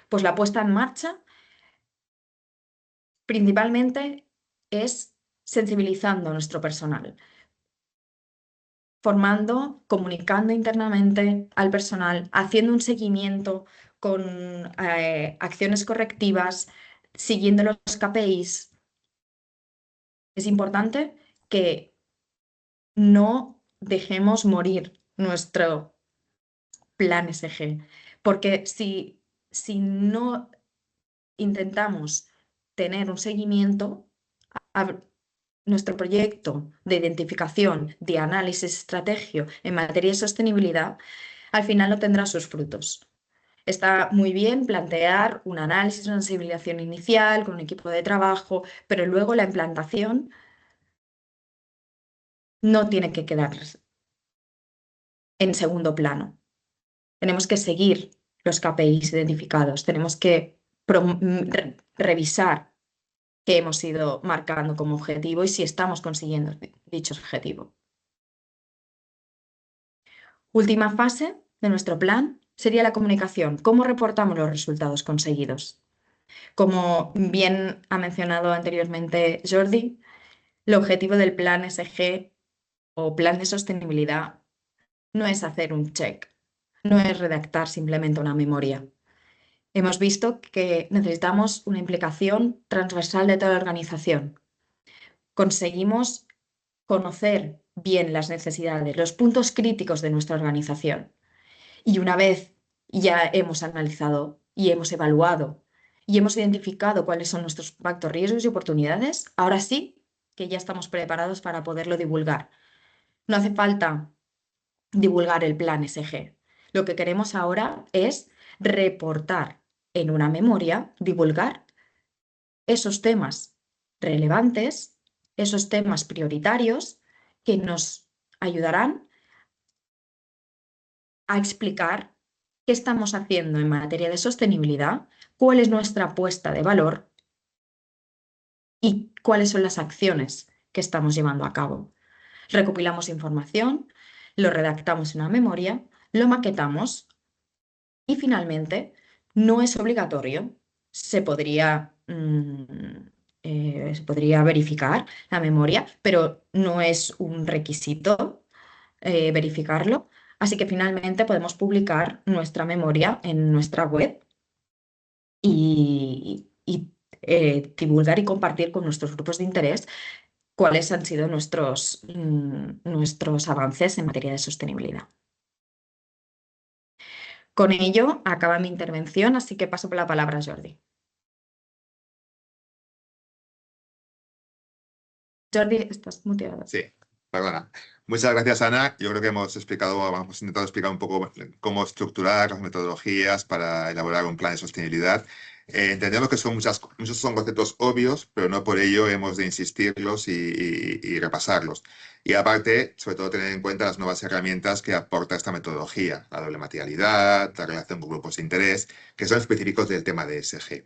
Pues la puesta en marcha principalmente es sensibilizando a nuestro personal, formando, comunicando internamente al personal, haciendo un seguimiento con acciones correctivas, siguiendo los KPIs. Es importante que no dejemos morir nuestro plan SG, porque si no intentamos tener un seguimiento, a- nuestro proyecto de identificación, de análisis estrategio en materia de sostenibilidad, al final no tendrá sus frutos. Está muy bien plantear un análisis, una sensibilización inicial con un equipo de trabajo, pero luego la implantación no tiene que quedar en segundo plano. Tenemos que seguir los KPIs identificados, tenemos que revisar qué hemos ido marcando como objetivo y si estamos consiguiendo dicho objetivo. Última fase de nuestro plan sería la comunicación. ¿Cómo reportamos los resultados conseguidos? Como bien ha mencionado anteriormente Jordi, el objetivo del plan SG o plan de sostenibilidad no es hacer un check, no es redactar simplemente una memoria. Hemos visto que necesitamos una implicación transversal de toda la organización. Conseguimos conocer bien las necesidades, los puntos críticos de nuestra organización. Y una vez ya hemos analizado y hemos evaluado y hemos identificado cuáles son nuestros impactos, riesgos y oportunidades, ahora sí que ya estamos preparados para poderlo divulgar. No hace falta divulgar el plan SG. Lo que queremos ahora es reportar en una memoria, divulgar esos temas relevantes, esos temas prioritarios que nos ayudarán a explicar qué estamos haciendo en materia de sostenibilidad, cuál es nuestra apuesta de valor y cuáles son las acciones que estamos llevando a cabo. Recopilamos información, lo redactamos en una memoria, lo maquetamos y finalmente no es obligatorio. Se podría verificar la memoria, pero no es un requisito verificarlo. Así que finalmente podemos publicar nuestra memoria en nuestra web y divulgar y compartir con nuestros grupos de interés cuáles han sido nuestros avances en materia de sostenibilidad. Con ello acaba mi intervención, así que paso por la palabra a Jordi. Jordi, estás muteado. Sí, perdona. Muchas gracias, Ana. Yo creo que hemos intentado explicar un poco cómo estructurar las metodologías para elaborar un plan de sostenibilidad. Entendemos que muchos son conceptos obvios, pero no por ello hemos de insistirlos y repasarlos. Y aparte, sobre todo, tener en cuenta las nuevas herramientas que aporta esta metodología, la doble materialidad, la relación con grupos de interés, que son específicos del tema de ESG.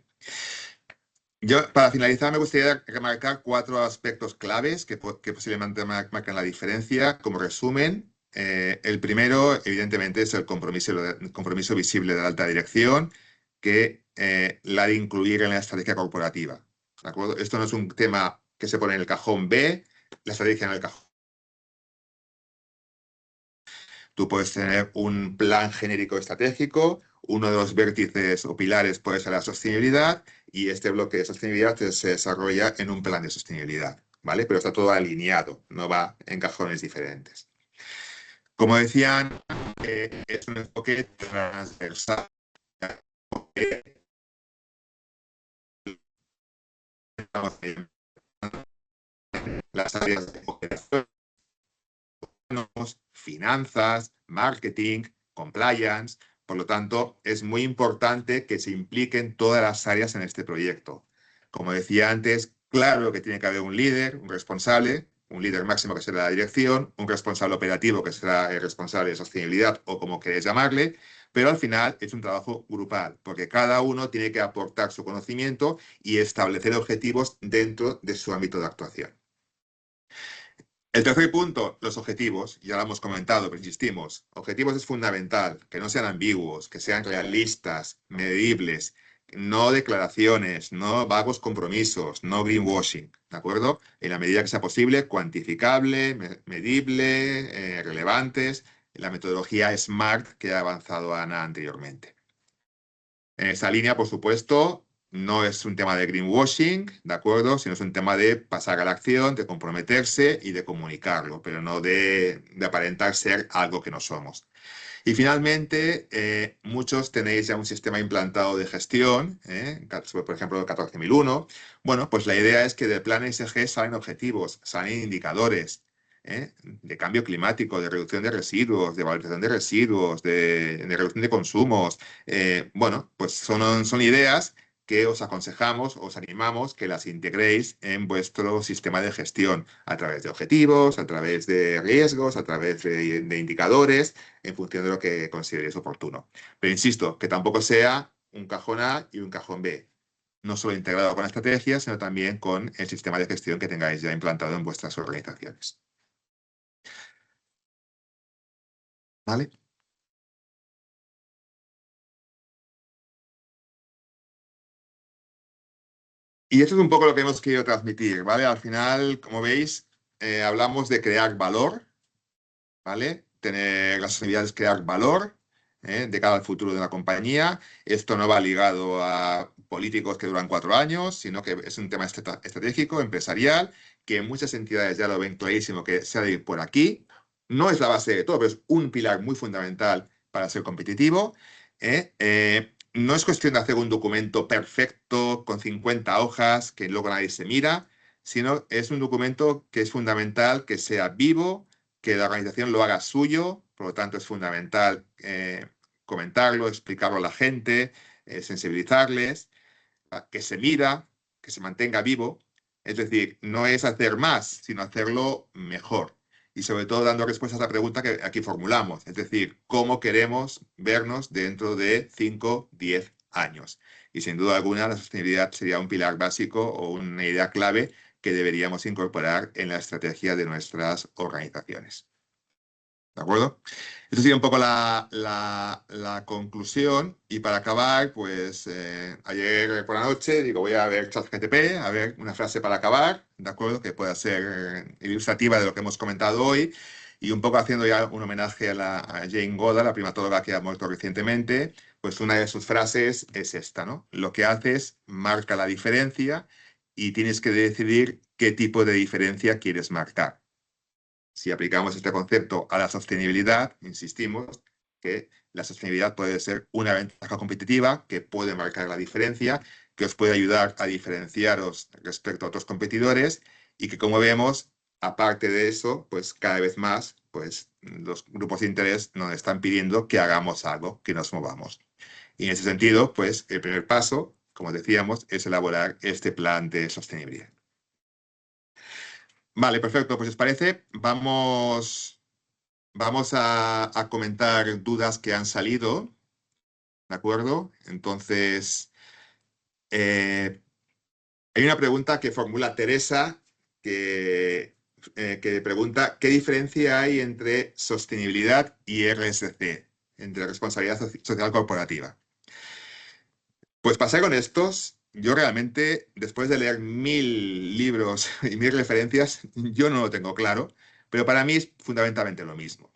Yo, para finalizar, me gustaría remarcar 4 aspectos claves que posiblemente marcan la diferencia. Como resumen, el primero, evidentemente, es el compromiso visible de la alta dirección, que la de incluir en la estrategia corporativa. ¿De acuerdo? Esto no es un tema que se pone en el cajón B, la estrategia en el cajón. Tú puedes tener un plan genérico estratégico, uno de los vértices o pilares puede ser la sostenibilidad y este bloque de sostenibilidad se desarrolla en un plan de sostenibilidad, ¿vale? Pero está todo alineado, no va en cajones diferentes. Como decían, es un enfoque transversal. Las áreas de operación, finanzas, marketing, compliance. Por lo tanto, es muy importante que se impliquen todas las áreas en este proyecto. Como decía antes, claro que tiene que haber un líder, un responsable, un líder máximo que será la dirección, un responsable operativo que será el responsable de sostenibilidad o como queréis llamarle, pero al final es un trabajo grupal, porque cada uno tiene que aportar su conocimiento y establecer objetivos dentro de su ámbito de actuación. El tercer punto, los objetivos, ya lo hemos comentado, pero insistimos, objetivos es fundamental, que no sean ambiguos, que sean realistas, medibles, no declaraciones, no vagos compromisos, no greenwashing, ¿de acuerdo? En la medida que sea posible, cuantificable, medible, relevantes, la metodología SMART que ha avanzado Ana anteriormente. En esa línea, por supuesto, no es un tema de greenwashing, ¿de acuerdo? Sino es un tema de pasar a la acción, de comprometerse y de comunicarlo, pero no de aparentar ser algo que no somos. Y finalmente, muchos tenéis ya un sistema implantado de gestión, por ejemplo, el 14001. Bueno, pues la idea es que del plan SG salen objetivos, salen indicadores, de cambio climático, de reducción de residuos, de valorización de residuos, de reducción de consumos. Bueno, pues son ideas que os aconsejamos, os animamos que las integréis en vuestro sistema de gestión a través de objetivos, a través de riesgos, a través de indicadores, en función de lo que consideréis oportuno. Pero insisto, que tampoco sea un cajón A y un cajón B, no solo integrado con la estrategia, sino también con el sistema de gestión que tengáis ya implantado en vuestras organizaciones. ¿Vale? Y esto es un poco lo que hemos querido transmitir, ¿vale? Al final, como veis, hablamos de crear valor, ¿vale? Tener la sostenibilidad es crear valor de cara al futuro de una compañía. Esto no va ligado a políticos que duran 4 años, sino que es un tema estratégico, empresarial, que muchas entidades ya lo ven clarísimo que se ha de ir por aquí. No es la base de todo, pero es un pilar muy fundamental para ser competitivo. No es cuestión de hacer un documento perfecto con 50 hojas que luego nadie se mira, sino es un documento que es fundamental que sea vivo, que la organización lo haga suyo, por lo tanto es fundamental comentarlo, explicarlo a la gente, sensibilizarles, que se mida, que se mantenga vivo. Es decir, no es hacer más, sino hacerlo mejor. Y sobre todo dando respuestas a la pregunta que aquí formulamos, es decir, ¿cómo queremos vernos dentro de 5, 10 años? Y sin duda alguna la sostenibilidad sería un pilar básico o una idea clave que deberíamos incorporar en la estrategia de nuestras organizaciones. ¿De acuerdo? Esta sería un poco la conclusión. Y para acabar, pues ayer por la noche digo, voy a ver ChatGPT, a ver una frase para acabar, ¿de acuerdo? Que pueda ser ilustrativa de lo que hemos comentado hoy. Y un poco haciendo ya un homenaje a Jane Goddard, la primatóloga que ha muerto recientemente, pues una de sus frases es esta, ¿no? Lo que haces marca la diferencia y tienes que decidir qué tipo de diferencia quieres marcar. Si aplicamos este concepto a la sostenibilidad, insistimos que la sostenibilidad puede ser una ventaja competitiva que puede marcar la diferencia, que os puede ayudar a diferenciaros respecto a otros competidores y que, como vemos, aparte de eso, pues cada vez más pues, los grupos de interés nos están pidiendo que hagamos algo, que nos movamos. Y en ese sentido, pues el primer paso, como decíamos, es elaborar este plan de sostenibilidad. Vale, perfecto. Pues, ¿os parece? Vamos a comentar dudas que han salido, ¿de acuerdo? Entonces, eh, hay una pregunta que formula Teresa que pregunta, ¿qué diferencia hay entre sostenibilidad y RSC, entre responsabilidad social corporativa? Pues para ser honestos, yo realmente, después de leer 1000 libros y 1000 referencias, yo no lo tengo claro, pero para mí es fundamentalmente lo mismo.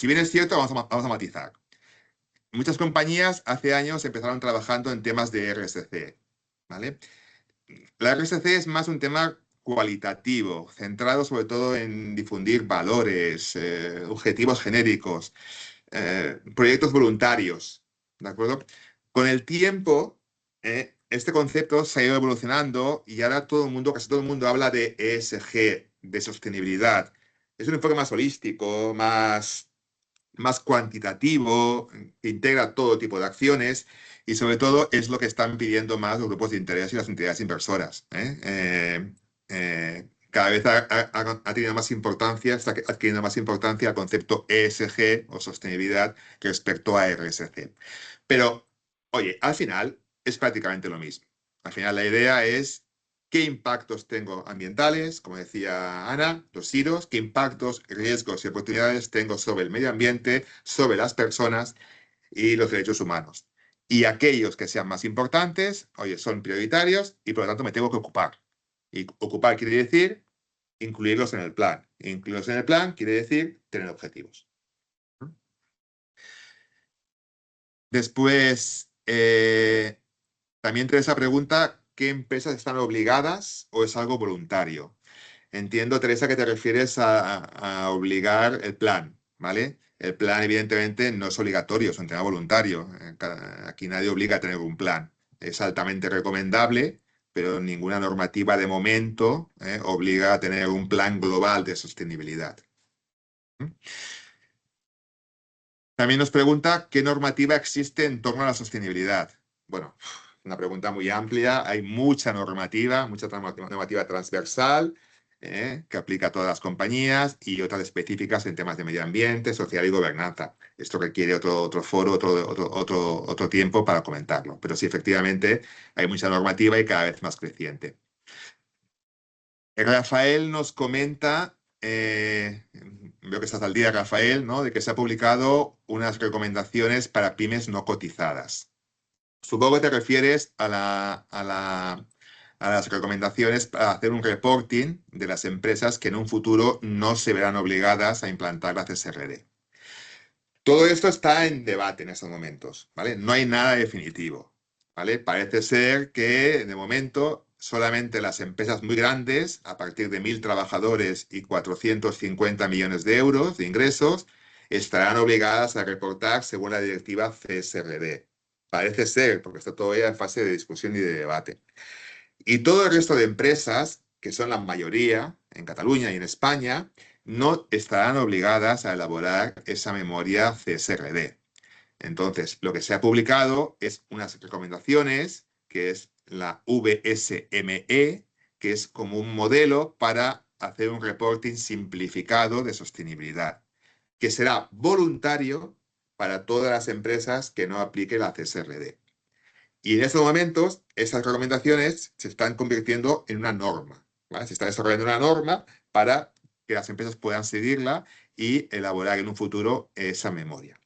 Si bien es cierto, vamos a matizar. Muchas compañías hace años empezaron trabajando en temas de RSC, ¿vale? La RSC es más un tema cualitativo, centrado sobre todo en difundir valores, objetivos genéricos, proyectos voluntarios, ¿de acuerdo? Con el tiempo, este concepto se ha ido evolucionando y ahora casi todo el mundo habla de ESG, de sostenibilidad. Es un enfoque más holístico, más cuantitativo, que integra todo tipo de acciones y sobre todo es lo que están pidiendo más los grupos de interés y las entidades inversoras. Cada vez ha tenido más importancia, está adquiriendo más importancia el concepto ESG o sostenibilidad respecto a RSC. Pero, oye, al final es prácticamente lo mismo. Al final la idea es qué impactos tengo ambientales, como decía Ana, los IROs, qué impactos, riesgos y oportunidades tengo sobre el medio ambiente, sobre las personas y los derechos humanos. Y aquellos que sean más importantes, oye, son prioritarios y por lo tanto me tengo que ocupar. Y ocupar quiere decir incluirlos en el plan. Incluirlos en el plan quiere decir tener objetivos. Después, también te esa pregunta, ¿qué empresas están obligadas o es algo voluntario? Entiendo, Teresa, que te refieres a obligar el plan, ¿vale? El plan, evidentemente, no es obligatorio, es un tema voluntario. Aquí nadie obliga a tener un plan. Es altamente recomendable, pero ninguna normativa de momento obliga a tener un plan global de sostenibilidad. ¿Mm? También nos pregunta qué normativa existe en torno a la sostenibilidad. Bueno, una pregunta muy amplia. Hay mucha normativa transversal que aplica a todas las compañías y otras específicas en temas de medio ambiente, social y gobernanza. Esto requiere otro foro, otro tiempo para comentarlo. Pero sí, efectivamente, hay mucha normativa y cada vez más creciente. Rafael nos comenta, veo que estás al día, Rafael, ¿no? De que se ha publicado unas recomendaciones para pymes no cotizadas. Supongo que te refieres a las recomendaciones para hacer un reporting de las empresas que en un futuro no se verán obligadas a implantar la CSRD. Todo esto está en debate en estos momentos, ¿vale? No hay nada definitivo, ¿vale? Parece ser que de momento solamente las empresas muy grandes, a partir de 1.000 trabajadores y 450 millones de euros de ingresos, estarán obligadas a reportar según la directiva CSRD. Parece ser, porque está todavía en fase de discusión y de debate. Y todo el resto de empresas, que son la mayoría en Cataluña y en España, no estarán obligadas a elaborar esa memoria CSRD. Entonces, lo que se ha publicado es unas recomendaciones, que es la VSME, que es como un modelo para hacer un reporting simplificado de sostenibilidad, que será voluntario para todas las empresas que no apliquen la CSRD. Y en estos momentos, esas recomendaciones se están convirtiendo en una norma, ¿vale? Se está desarrollando una norma para que las empresas puedan seguirla y elaborar en un futuro esa memoria.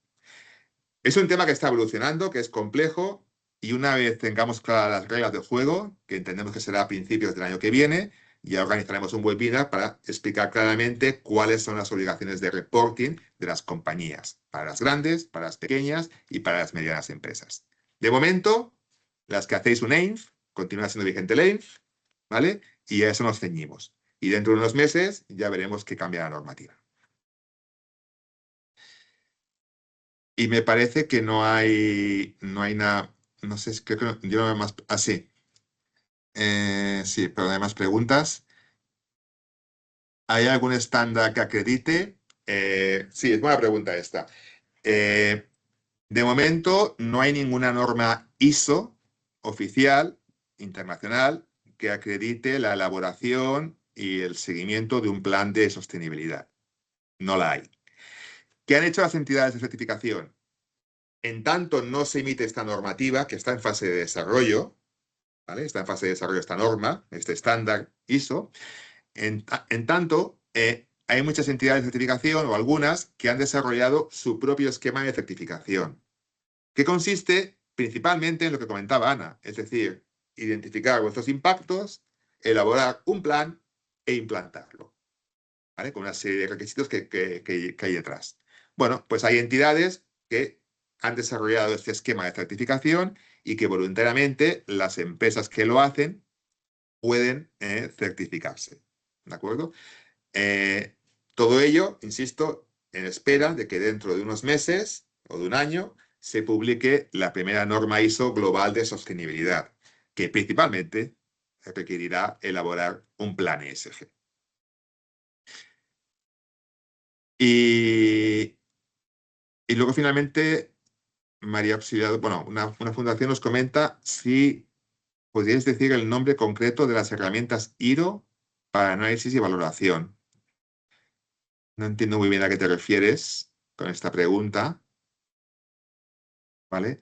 Es un tema que está evolucionando, que es complejo, y una vez tengamos claras las reglas del juego, que entendemos que será a principios del año que viene, ya organizaremos un webinar para explicar claramente cuáles son las obligaciones de reporting de las compañías, para las grandes, para las pequeñas y para las medianas empresas. De momento, las que hacéis un EINF, continúa siendo vigente el EINF, ¿vale? Y a eso nos ceñimos. Y dentro de unos meses ya veremos qué cambia la normativa. Y me parece que no hay nada, no sé, creo que yo no veo más, sí. Sí, pero no hay más preguntas. ¿Hay algún estándar que acredite? Sí, es buena pregunta esta. Eh, de momento no hay ninguna norma ISO oficial, internacional, que acredite la elaboración y el seguimiento de un plan de sostenibilidad. No la hay. ¿Qué han hecho las entidades de certificación? En tanto no se emite esta normativa, que está en fase de desarrollo, ¿vale? Está en fase de desarrollo esta norma, este estándar ISO. En tanto, hay muchas entidades de certificación o algunas que han desarrollado su propio esquema de certificación, que consiste principalmente en lo que comentaba Ana, es decir, identificar vuestros impactos, elaborar un plan e implantarlo, ¿vale? Con una serie de requisitos que hay detrás. Bueno, pues hay entidades que han desarrollado este esquema de certificación y que voluntariamente las empresas que lo hacen pueden certificarse. ¿De acuerdo? Todo ello, insisto, en espera de que dentro de unos meses o de un año se publique la primera norma ISO global de sostenibilidad, que principalmente requerirá elaborar un plan ESG. Y luego finalmente, María Auxiliado, bueno, una fundación nos comenta si podríais decir el nombre concreto de las herramientas IRO para análisis y valoración. No entiendo muy bien a qué te refieres con esta pregunta, ¿vale?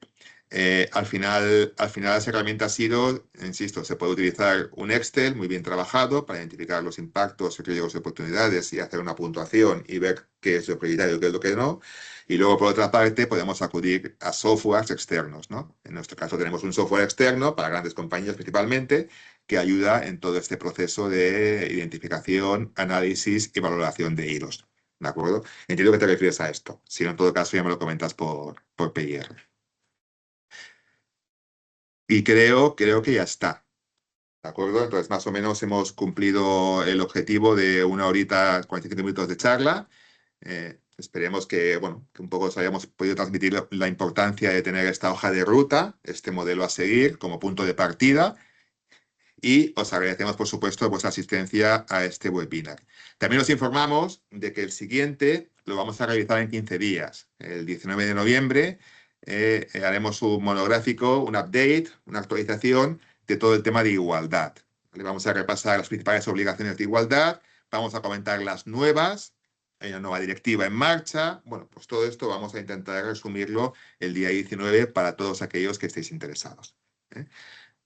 Al final las herramientas IRO, insisto, se puede utilizar un Excel muy bien trabajado para identificar los impactos, riesgos y oportunidades y hacer una puntuación y ver qué es lo prioritario y qué es lo que no. Y luego, por otra parte, podemos acudir a softwares externos, ¿no? En nuestro caso tenemos un software externo para grandes compañías principalmente que ayuda en todo este proceso de identificación, análisis y valoración de IROs. ¿De acuerdo? Entiendo que te refieres a esto. Si no, en todo caso, ya me lo comentas por PIR. Y creo que ya está, ¿de acuerdo? Entonces, más o menos hemos cumplido el objetivo de 1 horita, 45 minutos de charla. Esperemos que, bueno, que un poco os hayamos podido transmitir la importancia de tener esta hoja de ruta, este modelo a seguir como punto de partida. Y os agradecemos, por supuesto, vuestra asistencia a este webinar. También os informamos de que el siguiente lo vamos a realizar en 15 días. El 19 de noviembre haremos un monográfico, un update, una actualización de todo el tema de igualdad. ¿Vale? Vamos a repasar las principales obligaciones de igualdad, vamos a comentar las nuevas, hay una nueva directiva en marcha. Bueno, pues todo esto vamos a intentar resumirlo el día 19 para todos aquellos que estéis interesados.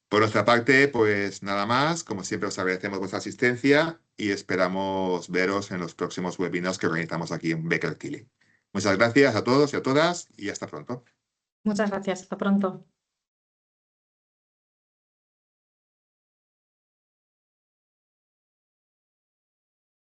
Por nuestra parte, pues nada más. Como siempre, os agradecemos vuestra asistencia y esperamos veros en los próximos webinars que organizamos aquí en Baker Tilly. Muchas gracias a todos y a todas y hasta pronto. Muchas gracias. Hasta pronto.